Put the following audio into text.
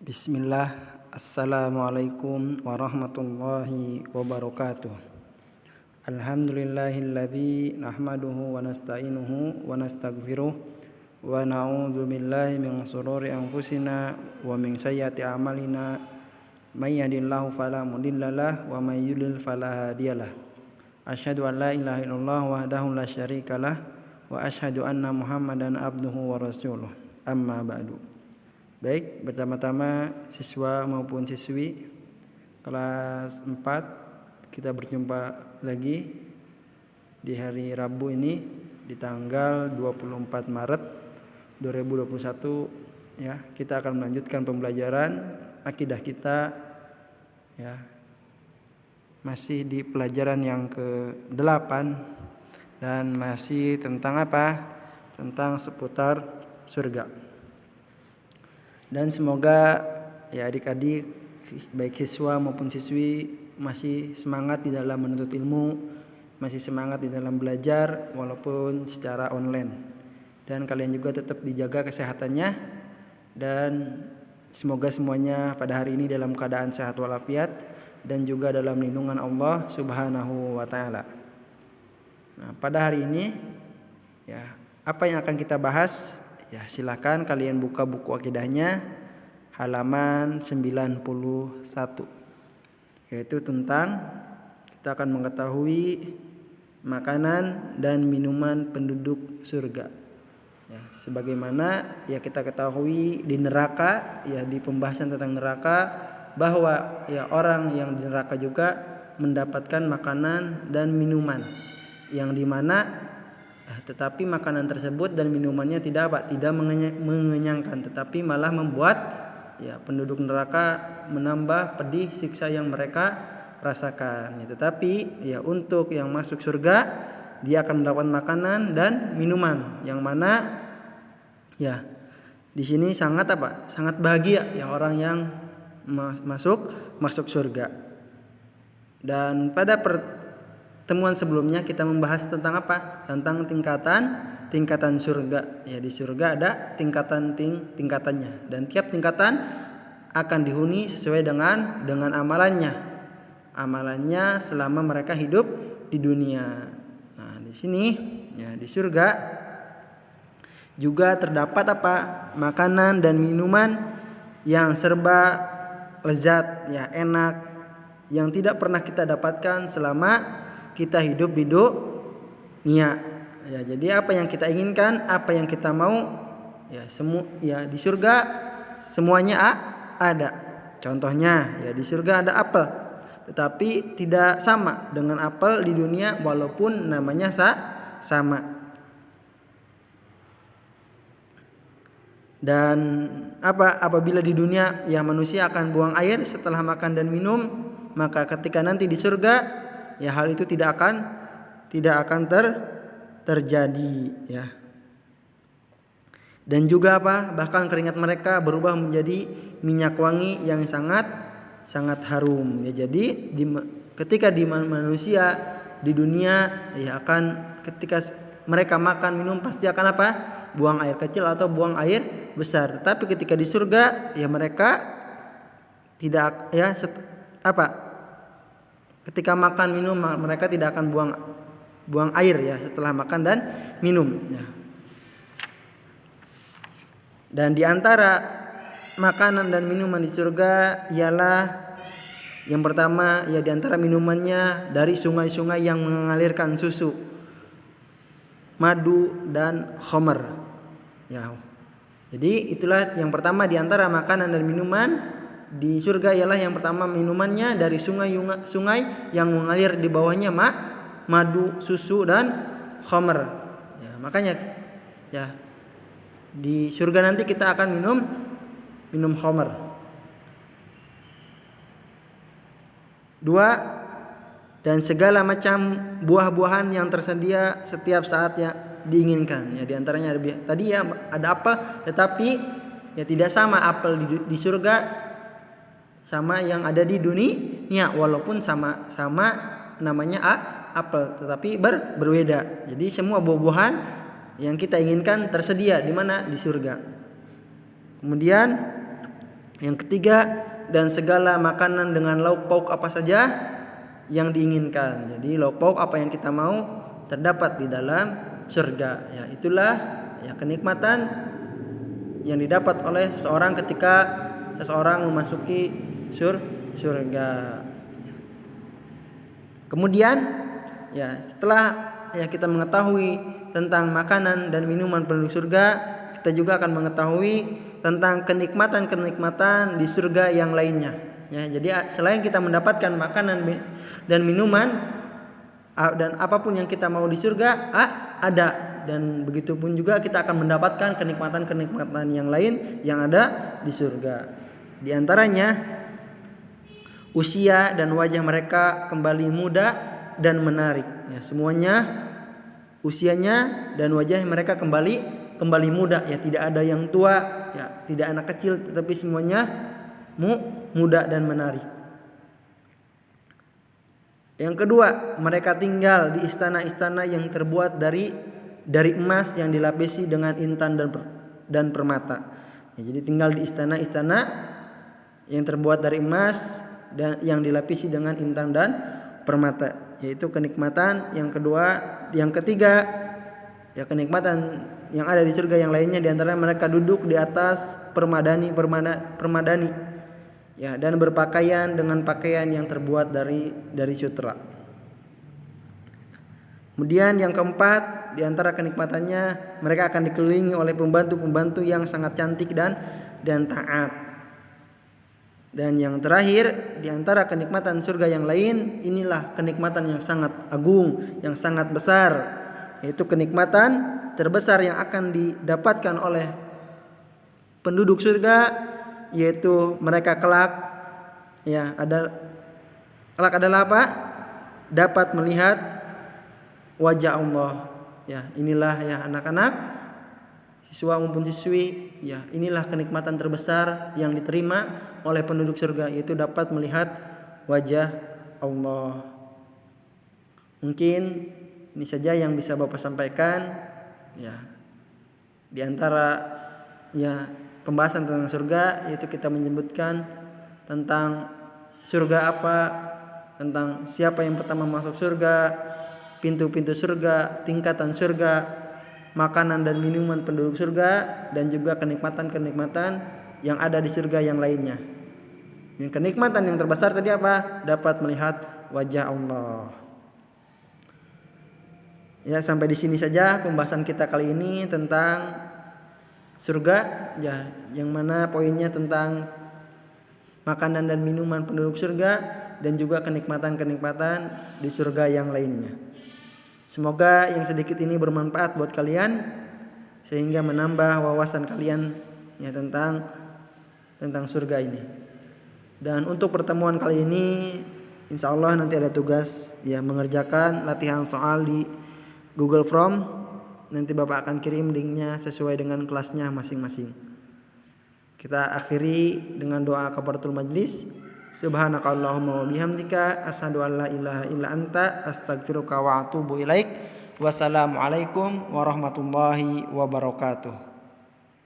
Bismillah. Assalamualaikum warahmatullahi wabarakatuh. Alhamdulillahilladzi nahmaduhu wa nasta'inuhu wa nastaghfiruh wa na'udzu billahi min shururi anfusina wa min sayyiati a'malina. May yahdihillahu fala mudhillalah wa may yudlil fala hadiyalah. Asyhadu an la ilaha illallah wahdahu la syarikalah wa asyhadu anna Muhammadan abduhu wa rasuluh. Amma ba'du. Baik, pertama-tama siswa maupun siswi kelas 4 kita berjumpa lagi di hari Rabu ini di tanggal 24 Maret 2021 ya. Kita akan melanjutkan pembelajaran akidah kita ya. Masih di pelajaran yang ke-8 dan masih tentang apa? Tentang seputar surga. Dan semoga ya adik-adik baik siswa maupun siswi masih semangat di dalam menuntut ilmu, masih semangat di dalam belajar walaupun secara online. Dan kalian juga tetap dijaga kesehatannya dan semoga semuanya pada hari ini dalam keadaan sehat walafiat dan juga dalam lindungan Allah Subhanahu wa taala. Nah, pada hari ini ya, apa yang akan kita bahas? Ya, silakan kalian buka buku akidahnya halaman 91. Yaitu tentang kita akan mengetahui makanan dan minuman penduduk surga. Ya, sebagaimana ya kita ketahui di neraka, ya di pembahasan tentang neraka bahwa ya orang yang di neraka juga mendapatkan makanan dan minuman yang dimana tetapi makanan tersebut dan minumannya tidak mengenyangkan, tetapi malah membuat ya penduduk neraka menambah pedih siksa yang mereka rasakan. Tetapi ya untuk yang masuk surga dia akan mendapatkan makanan dan minuman yang mana ya di sini sangat sangat bahagia ya orang yang masuk surga. Dan pada pertemuan sebelumnya kita membahas tentang apa? Tentang tingkatan surga. Ya, di surga ada tingkatannya dan tiap tingkatan akan dihuni sesuai dengan amalannya. Amalannya selama mereka hidup di dunia. Nah, di sini ya di surga juga terdapat apa? Makanan dan minuman yang serba lezat, ya enak yang tidak pernah kita dapatkan selama kita hidup di dunia. Ya, jadi apa yang kita inginkan, apa yang kita mau, ya di surga semuanya ada. Contohnya ya di surga ada apel, tetapi tidak sama dengan apel di dunia walaupun namanya sama. Dan apabila di dunia ya manusia akan buang air setelah makan dan minum, maka ketika nanti di surga ya hal itu tidak akan terjadi ya. Dan juga bahkan keringat mereka berubah menjadi minyak wangi yang sangat harum ya. Jadi ketika di manusia di dunia ya akan ketika mereka makan minum pasti akan buang air kecil atau buang air besar. Tetapi ketika di surga ya mereka tidak ya ketika makan minum mereka tidak akan buang air ya setelah makan dan minum ya. Dan di antara makanan dan minuman di surga ialah yang pertama ya di antara minumannya dari sungai-sungai yang mengalirkan susu, madu dan khamar ya. Jadi itulah yang pertama di antara makanan dan minuman di surga ialah yang pertama minumannya dari sungai yang mengalir di bawahnya madu, susu dan khamar. Ya, makanya ya di surga nanti kita akan minum khamar. 2 dan segala macam buah-buahan yang tersedia setiap saat yang diinginkan. Ya di antaranya tadi ya ada apel, tetapi ya tidak sama apel di surga sama yang ada di dunia walaupun sama namanya apel tetapi berbeda. Jadi semua buah-buahan yang kita inginkan tersedia di mana? Di surga. Kemudian Yang ketiga, dan segala makanan dengan lauk pauk apa saja yang diinginkan. Jadi lauk pauk apa yang kita mau terdapat di dalam surga. Ya, itulah ya kenikmatan yang didapat oleh seseorang ketika seseorang memasuki surga. Kemudian ya setelah ya kita mengetahui tentang makanan dan minuman penduduk surga, kita juga akan mengetahui tentang kenikmatan-kenikmatan di surga yang lainnya. Ya, jadi selain kita mendapatkan makanan dan minuman dan apapun yang kita mau di surga ada, dan begitu pun juga kita akan mendapatkan kenikmatan-kenikmatan yang lain yang ada di surga. Di antaranya usia dan wajah mereka kembali muda dan menarik. Ya, semuanya usianya dan wajah mereka kembali muda. Ya, tidak ada yang tua, ya, tidak anak kecil, tetapi semuanya muda dan menarik. Yang kedua, mereka tinggal di istana-istana yang terbuat dari emas yang dilapisi dengan intan dan permata. Ya, jadi tinggal di istana-istana yang terbuat dari emas dan yang dilapisi dengan intan dan permata, yaitu kenikmatan yang kedua. Yang ketiga, ya kenikmatan yang ada di surga yang lainnya, di antara mereka duduk di atas permadani, ya, dan berpakaian dengan pakaian yang terbuat dari sutra. Kemudian yang keempat, di antara kenikmatannya mereka akan dikelilingi oleh pembantu-pembantu yang sangat cantik dan taat. Dan yang terakhir, di antara kenikmatan surga yang lain, inilah kenikmatan yang sangat agung, yang sangat besar, yaitu kenikmatan terbesar yang akan didapatkan oleh penduduk surga, yaitu mereka kelak adalah apa? Dapat melihat wajah Allah. Ya, inilah ya anak-anak, siswa maupun siswi, ya inilah kenikmatan terbesar yang diterima oleh penduduk surga, yaitu dapat melihat wajah Allah. Mungkin ini saja yang bisa Bapak sampaikan, ya. Di antara ya pembahasan tentang surga, yaitu kita menyebutkan tentang surga apa, tentang siapa yang pertama masuk surga, pintu-pintu surga, tingkatan surga, makanan dan minuman penduduk surga, dan juga kenikmatan-kenikmatan yang ada di surga yang lainnya. Yang kenikmatan yang terbesar tadi apa? Dapat melihat wajah Allah. Ya, sampai di sini saja pembahasan kita kali ini tentang surga, ya, yang mana poinnya tentang makanan dan minuman penduduk surga dan juga kenikmatan-kenikmatan di surga yang lainnya. Semoga yang sedikit ini bermanfaat buat kalian sehingga menambah wawasan kalian ya tentang surga ini. Dan untuk pertemuan kali ini insya Allah nanti ada tugas ya mengerjakan latihan soal di Google Form. Nanti Bapak akan kirim linknya sesuai dengan kelasnya masing-masing. Kita akhiri dengan doa kafaratul majlis. Subhanakallahumma wa bihamdika asyhadu an la ilaha illa anta astaghfiruka wa atubu ilaik. Wassalamualaikum warahmatullahi wabarakatuh.